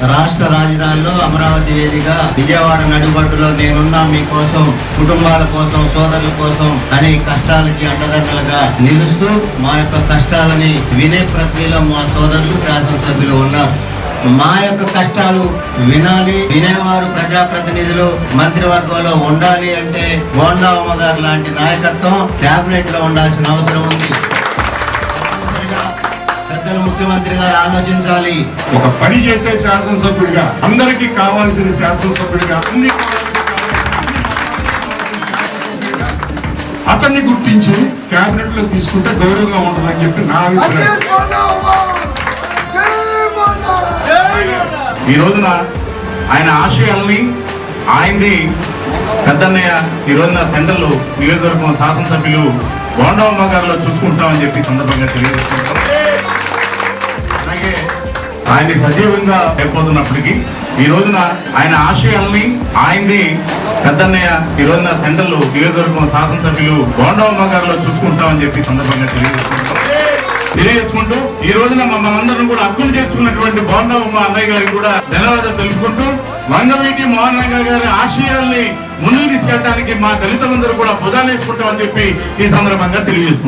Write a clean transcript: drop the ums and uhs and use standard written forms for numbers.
రాష్ట్ర రాజధానిలో అమరావతి వేదిక విజయవాడ నడిబొడ్డులో నేనున్నా మీకోసం, కుటుంబాల కోసం, సోదరుల కోసం అని కష్టాలకి అండదండలుగా నిలుస్తూ మా యొక్క కష్టాలని వినే ప్రక్రియలో మా సోదరులు శాసనసభ్యులు ఉన్నారు. మా యొక్క కష్టాలు వినాలి, వినేవారు ప్రజాప్రతినిధులు మంత్రివర్గంలో ఉండాలి అంటే బోండా ఉమ్మ గారు లాంటి నాయకత్వం కేబినెట్ లో ఉండాల్సిన అవసరం ఉంది. పెద్దలు ముఖ్యమంత్రి గారు ఆలోచించాలి. ఒక పని చేసే శాసనసభ్యుడిగా, అందరికీ కావాల్సిన శాసనసభ్యుడిగా, అతన్ని గుర్తించి కేబినెట్ లో తీసుకుంటే గౌరవంగా ఉంటుందని చెప్పి నా అభిప్రాయం. ఈ రోజున ఆయన ఆశయాల్ని, ఆయన్ని పెద్దన్నయ్య ఈ రోజున సెంట్రల్ నియోజకవర్గం శాసనసభ్యులు బోండా ఉమ్మ గారిలో చూసుకుంటామని చెప్పి సందర్భంగా తెలియజేసుకుంటాం. అలాగే ఆయన్ని సజీవంగా అయిపోతున్నప్పటికీ ఈ రోజున ఆయన ఆశయాల్ని, ఆయన్ని పెద్దన్నయ్య ఈ రోజున సెంట్రల్ నియోజకవర్గం శాసనసభ్యులు బోండా ఉమ్మ గారిలో చూసుకుంటామని చెప్పి సందర్భంగా తెలియజేసుకుంటూ ఈ రోజున మమ్మల్ని అందరం కూడా హక్కులు చేర్చుకున్నటువంటి బోండా ఉమ్మ అన్నయ్య గారికి కూడా ధన్యవాదాలు తెలుపుకుంటూ, వంగవీటి మోహన్ రంగ గారి ఆశయాల్ని ముందుకు తీసుకెళ్ళడానికి మా దళితులందరూ కూడా భుజాలు వేసుకుంటామని చెప్పి ఈ సందర్భంగా తెలియజేసుకుంటాం.